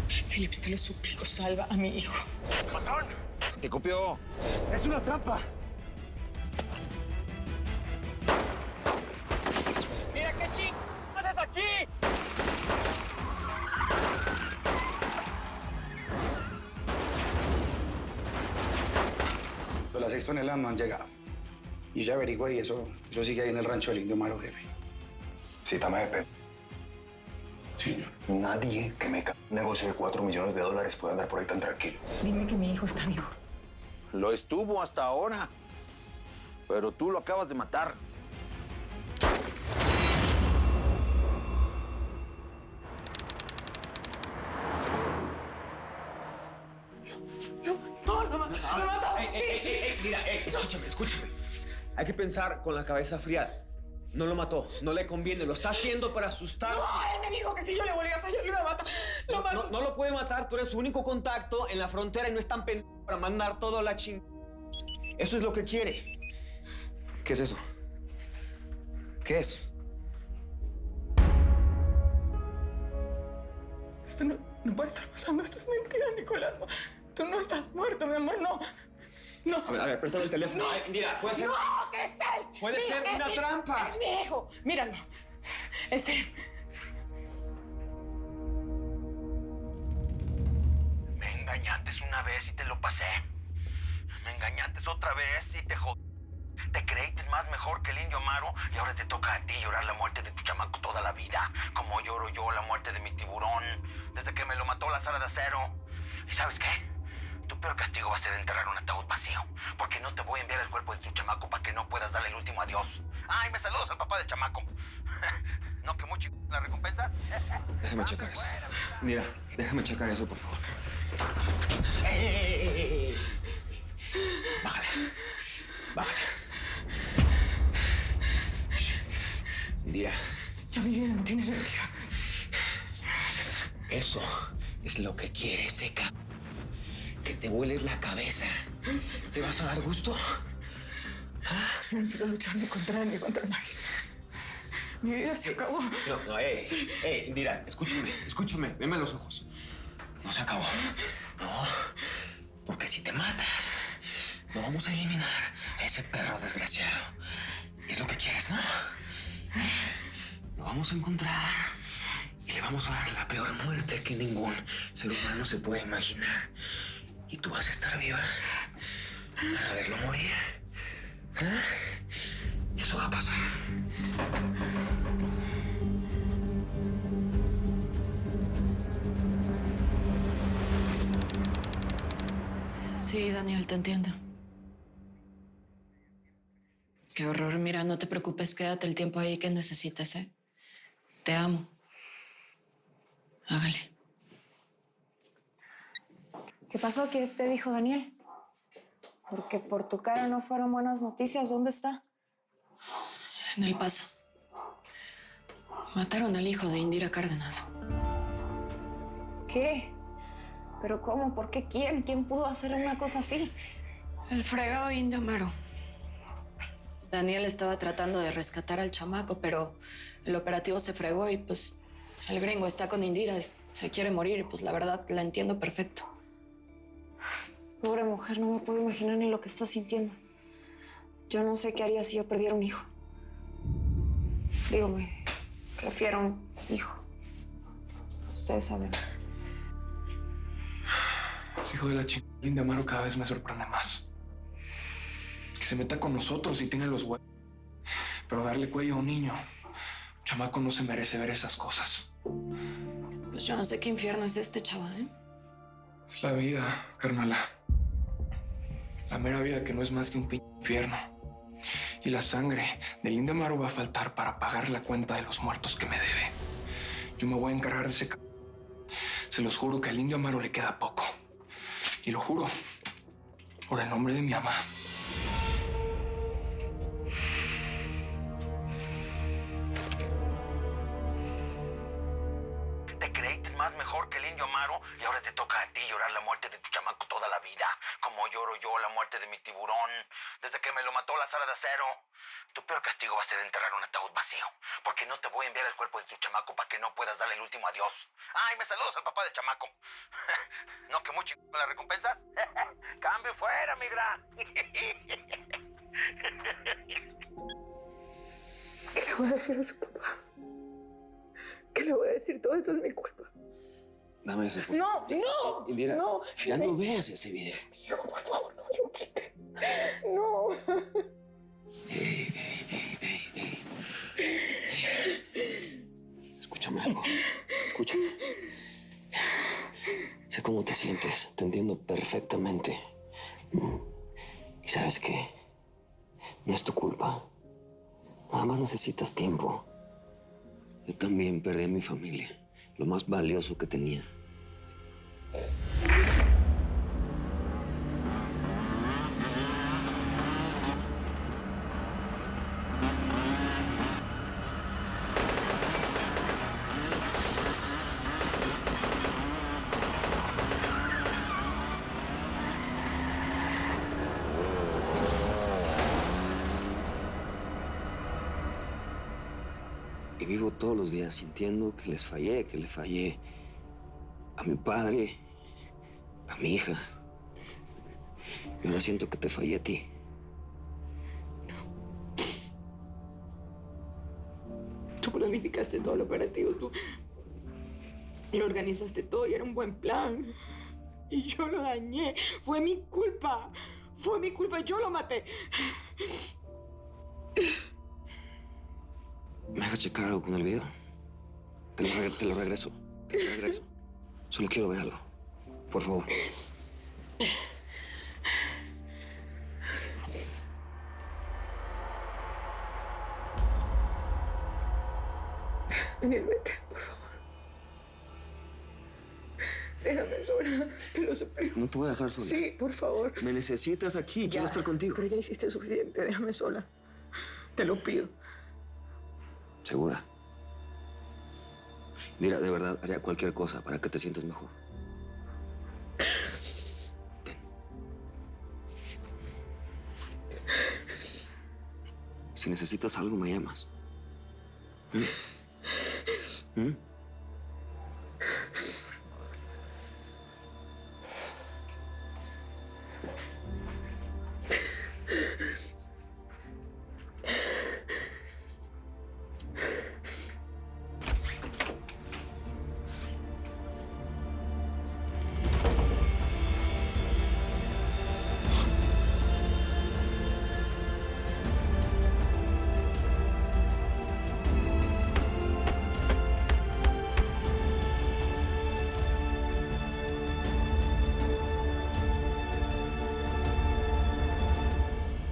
Phillips, te lo suplico, salva a mi hijo. ¡Patrón! ¡Te copió! ¡Es una trampa! ¡Mira qué ching! ¿Qué haces aquí? Las 6 toneladas no han llegado. Y yo ya averigüé y eso sigue ahí en el rancho del Indio Maro, jefe. Cítame, jefe. Sí. Nadie que me un negocio de $4 millones puede andar por ahí tan tranquilo. Dime que mi hijo está vivo. Lo estuvo hasta ahora. Pero tú lo acabas de matar. Mira, escúchame. Hay que pensar con la cabeza fría. No lo mató, no le conviene, lo está haciendo para asustar. No, él me dijo que si yo le volvía a fallar, lo iba a matar. Lo mató. No lo puede matar, tú eres su único contacto en la frontera y no es tan pendejo para mandar todo a la ching... Eso es lo que quiere. ¿Qué es eso? ¿Qué es? Esto no puede estar pasando. Esto es mentira, Nicolás. No, tú no estás muerto, mi amor. No. A ver, préstame el teléfono. No. Ay, mira, puede ser... No, que es él. Puede ser es una trampa. Es mi hijo. Míralo. Es él. Me engañaste una vez y te lo pasé. Me engañaste otra vez y te jodí. Te creíste más mejor que el Indio Amaro y ahora te toca a ti llorar la muerte de tu chamaco toda la vida, como lloro yo la muerte de mi tiburón desde que me lo mató la Sara de Acero. ¿Y sabes qué? Tu peor castigo va a ser enterrar un ataúd vacío, porque no te voy a enviar el cuerpo de tu chamaco para que no puedas darle el último adiós. Ay, me saludas al papá del chamaco. ¿No que mucho la recompensa? Déjame checar eso. Mira, déjame checar eso, por favor. Bájale. Indira. Ya mi vida no tiene sentido. Eso es lo que quiere Seca. Que te vueles la cabeza. ¿Te vas a dar gusto? No quiero luchar ni contra él ni contra nadie. Mi vida se acabó. Indira, escúchame. Veme a los ojos. No se acabó. No, porque si te matas, lo vamos a eliminar a ese perro desgraciado. Es lo que quieres, ¿no? Lo vamos a encontrar y le vamos a dar la peor muerte que ningún ser humano se puede imaginar. Y tú vas a estar viva para verlo morir. Eso va a pasar. Sí, Daniel, te entiendo. Qué horror. Mira, no te preocupes, quédate el tiempo ahí que necesites, ¿eh? Te amo. Hágale. ¿Qué pasó? ¿Qué te dijo Daniel? Porque por tu cara no fueron buenas noticias. ¿Dónde está? En El Paso. Mataron al hijo de Indira Cárdenas. ¿Qué? ¿Pero cómo? ¿Por qué? ¿Quién? ¿Quién pudo hacer una cosa así? El fregado Indio Amaro. Daniel estaba tratando de rescatar al chamaco, pero el operativo se fregó y pues el gringo está con Indira, se quiere morir y pues la verdad la entiendo perfecto. Pobre mujer, no me puedo imaginar ni lo que está sintiendo. Yo no sé qué haría si yo perdiera un hijo. Digo, me refiero a un hijo. Ustedes saben. Ese hijo de la chica Indio Amaro cada vez me sorprende más. Que se meta con nosotros y tiene los huevos. Pero darle cuello a un niño, un chamaco no se merece ver esas cosas. Pues yo no sé qué infierno es este, chava, ¿eh? Es la vida, carnala. La mera vida que no es más que un infierno. Y la sangre del Indio Amaro va a faltar para pagar la cuenta de los muertos que me debe. Yo me voy a encargar de ese Se los juro que al Indio Amaro le queda poco. Y lo juro por el nombre de mi mamá. Te creíste más mejor que el Indio Amaro y ahora te toca a ti llorar la muerte de tu chamaco toda la vida, como lloro yo la muerte de mi tiburón desde que me lo mató la Sara de Acero. Tu peor castigo va a ser enterrar un ataúd vacío, porque no te voy a enviar el cuerpo de tu chamaco para que no puedas darle el último adiós. Ay, me saludas al papá del chamaco. ¿No que muy chingón las recompensas? Cambio fuera, migra. ¿Qué le voy a decir a su papá? ¿Qué le voy a decir? Todo esto es mi culpa. Dame eso. No, no. Indira, no. ya no veas ese video. Hijo, por favor, no me lo quite. No. Escúchame algo. Escúchame. Sé cómo te sientes. Te entiendo perfectamente. Y sabes qué, no es tu culpa. Nada más necesitas tiempo. Yo también perdí a mi familia, lo más valioso que tenía. Y vivo todos los días sintiendo que les fallé, que le fallé a mi padre, a mi hija. Y ahora siento que te fallé a ti. Tú planificaste todo el operativo, tú lo organizaste todo y era un buen plan. Y yo lo dañé. Fue mi culpa. Fue mi culpa. Yo lo maté. ¿Me hagas checar algo con el video? Te lo regreso. Te lo regreso. Solo quiero ver algo. Por favor. Daniel, vete, por favor. Déjame sola, te lo suplico. No te voy a dejar sola. Sí, por favor. Me necesitas aquí. Quiero estar contigo. Pero ya hiciste suficiente, déjame sola. Te lo pido. ¿Segura? Mira, de verdad, haría cualquier cosa para que te sientas mejor. Ven. Si necesitas algo, me llamas. ¿Mm?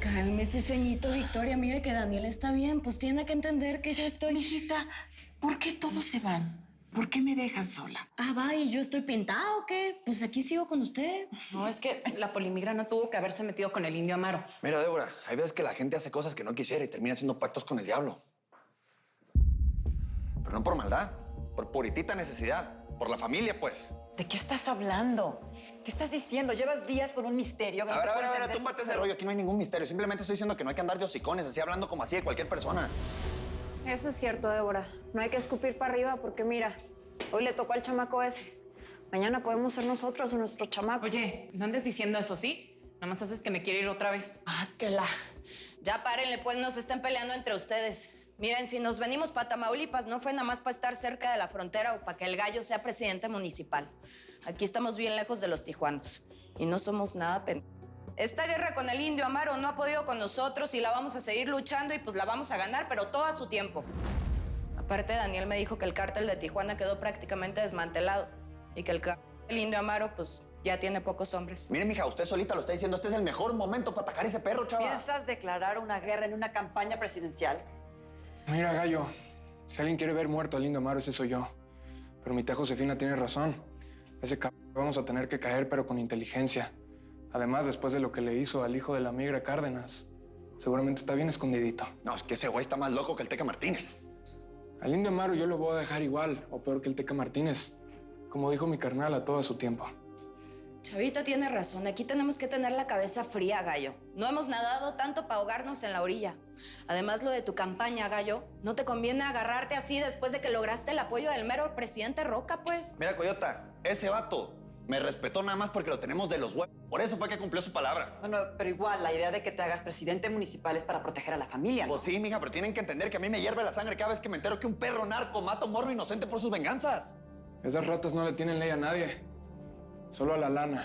Cálmese, ceñito, Victoria. Mire que Daniel está bien. Pues tiene que entender que yo estoy... Mijita, ¿por qué todos se van? ¿Por qué me dejan sola? Ah, va, ¿y yo estoy pintada o qué? Pues aquí sigo con usted. No, es que la polimigra no tuvo que haberse metido con el Indio Amaro. Mira, Débora, hay veces que la gente hace cosas que no quisiera y termina haciendo pactos con el diablo. Pero no por maldad, por puritita necesidad, por la familia, pues. ¿De qué estás hablando? ¿Qué estás diciendo? Llevas días con un misterio. A ver, túmbate ese rollo. Aquí no hay ningún misterio. Simplemente estoy diciendo que no hay que andar de hocicones, así hablando como así de cualquier persona. Eso es cierto, Débora. No hay que escupir para arriba porque mira, hoy le tocó al chamaco ese. Mañana podemos ser nosotros o nuestro chamaco. Oye, no andes diciendo eso, ¿sí? Nada más haces que me quiere ir otra vez. Ah, que la... Ya párenle, pues, no se estén peleando entre ustedes. Miren, si nos venimos para Tamaulipas, no fue nada más para estar cerca de la frontera o para que el gallo sea presidente municipal. Aquí estamos bien lejos de los tijuanos y no somos nada Esta guerra con el Indio Amaro no ha podido con nosotros y la vamos a seguir luchando y pues la vamos a ganar, pero todo a su tiempo. Aparte, Daniel me dijo que el cártel de Tijuana quedó prácticamente desmantelado y que el Indio Amaro, pues, ya tiene pocos hombres. Mire, mija, usted solita lo está diciendo. Este es el mejor momento para atacar a ese perro, chava. ¿Piensas declarar una guerra en una campaña presidencial? Mira, gallo, si alguien quiere ver muerto al Indio Amaro, ese soy yo. Pero mi tía Josefina tiene razón. Ese cabrón vamos a tener que caer, pero con inteligencia. Además, después de lo que le hizo al hijo de la migra Cárdenas, seguramente está bien escondidito. No, es que ese güey está más loco que el Teca Martínez. Al Indio Amaro yo lo voy a dejar igual, o peor que el Teca Martínez. Como dijo mi carnal, a todo a su tiempo. Chavita tiene razón. Aquí tenemos que tener la cabeza fría, Gallo. No hemos nadado tanto para ahogarnos en la orilla. Además, lo de tu campaña, Gallo, no te conviene agarrarte así después de que lograste el apoyo del mero presidente Roca, pues. Mira, Coyota, ese vato me respetó nada más porque lo tenemos de los huevos. Por eso fue que cumplió su palabra. Bueno, pero igual, la idea de que te hagas presidente municipal es para proteger a la familia, ¿no? Pues sí, mija, pero tienen que entender que a mí me hierve la sangre cada vez que me entero que un perro narco mata a un morro inocente por sus venganzas. Esas ratas no le tienen ley a nadie. Solo a la lana.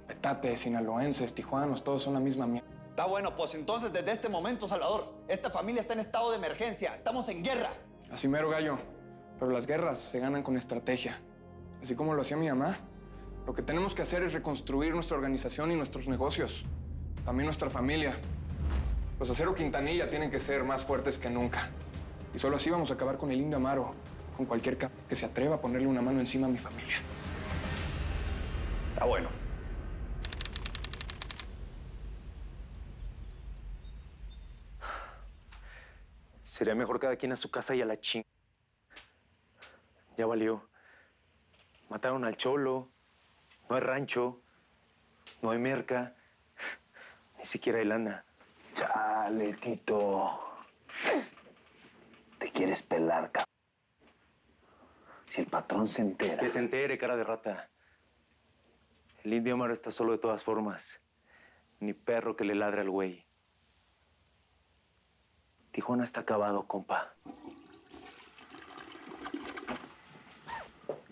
Petate, sinaloenses, tijuanos, todos son la misma mierda. Está bueno, pues entonces desde este momento, Salvador, esta familia está en estado de emergencia. Estamos en guerra. Así mero, Gallo. Pero las guerras se ganan con estrategia. Así como lo hacía mi mamá. Lo que tenemos que hacer es reconstruir nuestra organización y nuestros negocios. También nuestra familia. Los Acero Quintanilla tienen que ser más fuertes que nunca. Y solo así vamos a acabar con el Indio Amaro. Con cualquier que se atreva a ponerle una mano encima a mi familia. Está bueno. Sería mejor cada quien a su casa y a la ching. Ya valió. Mataron al cholo. No hay rancho. No hay merca. Ni siquiera hay lana. Chale, Tito. Te quieres pelar, cabrón. Si el patrón se entera. Que se entere, cara de rata. El Indio Amaro está solo de todas formas. Ni perro que le ladre al güey. Tijuana está acabado, compa.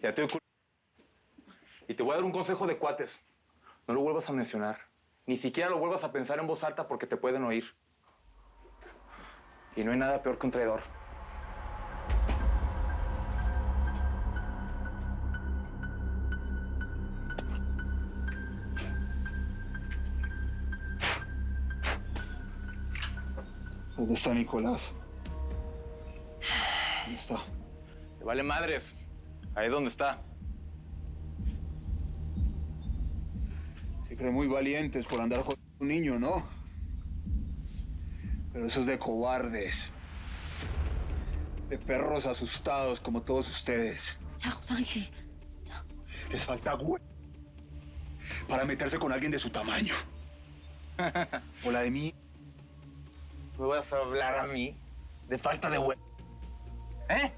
Ya te doy. Y te voy a dar un consejo de cuates. No lo vuelvas a mencionar. Ni siquiera lo vuelvas a pensar en voz alta porque te pueden oír. Y no hay nada peor que un traidor. ¿Dónde está Nicolás? ¿Dónde está? Te vale madres. Ahí es donde está. Se creen muy valientes por andar con un niño, ¿no? Pero eso es de cobardes. De perros asustados como todos ustedes. Ya, José Ángel. Les falta güey para meterse con alguien de su tamaño. O la de mí. ¿Me vas a hablar a mí de falta de hue... ¿Eh?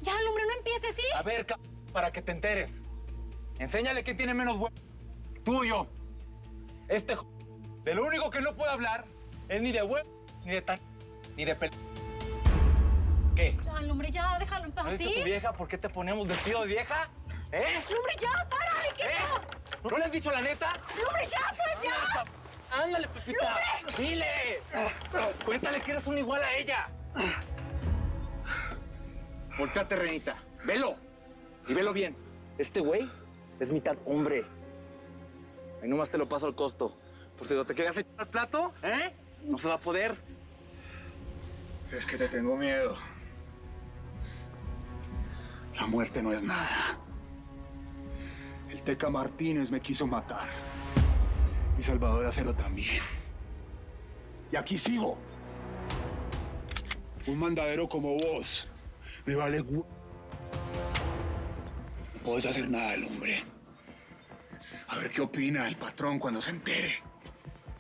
Ya, el hombre, no empieces, ¿sí? A ver, para que te enteres. Enséñale quién tiene menos hue... Tú o yo. De lo único que no puede hablar es ni de hue... ni de tan... ni de pel... ¿Qué? Ya, el hombre, ya, déjalo en paz, ¿No has dicho ¿sí? tu vieja por qué te ponemos vestido de vieja? ¿Eh? El hombre, ya, párale, ¿qué? ¿No le has dicho la neta? El hombre, ya, pues, ya. ¡Ándale, Pepita! ¡Dile! Cuéntale que eres un igual a ella. Volteate, Renita. Velo. Y velo bien. Este güey es mitad hombre. Ahí nomás te lo paso al costo. Por si no te querías echar al plato, ¿eh? No se va a poder. Es que te tengo miedo. La muerte no es nada. El Teca Martínez me quiso matar. Y Salvador Acero también. Y aquí sigo. Un mandadero como vos. Me vale No podés hacer nada al hombre. A ver qué opina el patrón cuando se entere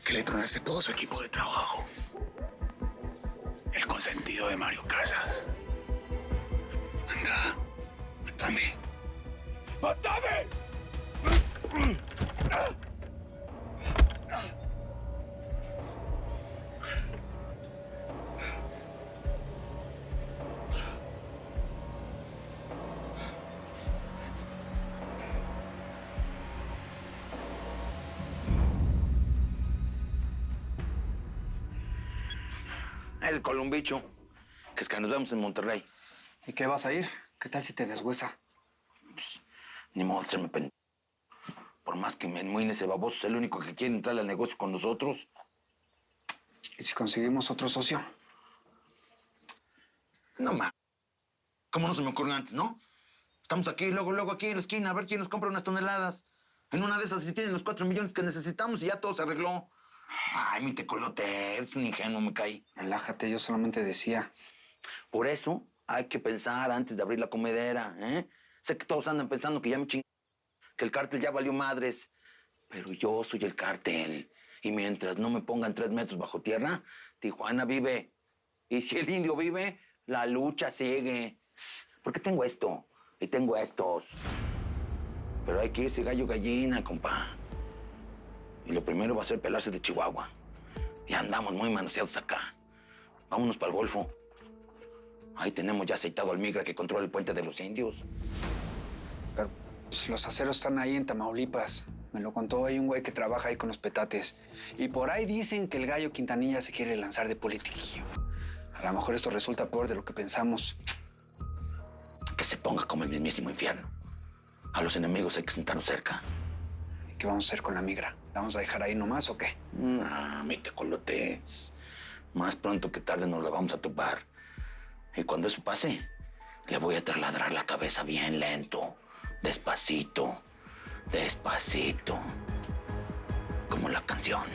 que le tronaste todo su equipo de trabajo. El consentido de Mario Casas. Anda, mátame. ¡Mátame! El Columbicho. Que es que nos vemos en Monterrey. ¿Y qué vas a ir? ¿Qué tal si te deshuesa? Ni modo de hacerme pendejo. Por más que me enmuine ese baboso, es el único que quiere entrar al negocio con nosotros. ¿Y si conseguimos otro socio? No más. ¿Cómo no se me ocurrió antes, no? Estamos aquí, luego aquí en la esquina, a ver quién nos compra unas toneladas. En una de esas sí tienen los 4 millones que necesitamos y ya todo se arregló. Ay, mi tecolote, eres un ingenuo, me caí. Relájate, yo solamente decía. Por eso hay que pensar antes de abrir la comedera, ¿eh? Sé que todos andan pensando que ya me chingé, que el cártel ya valió madres. Pero yo soy el cártel. Y mientras no me pongan 3 metros bajo tierra, Tijuana vive. Y si el indio vive, la lucha sigue. Porque tengo esto y tengo estos. Pero hay que irse gallo gallina, compa. Y lo primero va a ser pelarse de Chihuahua. Ya andamos muy manoseados acá. Vámonos para el Golfo. Ahí tenemos ya aceitado al migra que controla el puente de los indios. Pero pues, los aceros están ahí en Tamaulipas. Me lo contó ahí un güey que trabaja ahí con los petates. Y por ahí dicen que el gallo Quintanilla se quiere lanzar de politiquillo. A lo mejor esto resulta peor de lo que pensamos. Que se ponga como el mismísimo infierno. A los enemigos hay que sentarnos cerca. ¿Y qué vamos a hacer con la migra? ¿La vamos a dejar ahí nomás o qué? No, mi tecolotes. Más pronto que tarde nos la vamos a topar. Y cuando eso pase, le voy a trasladar la cabeza bien lento, despacito, despacito. Como la canción.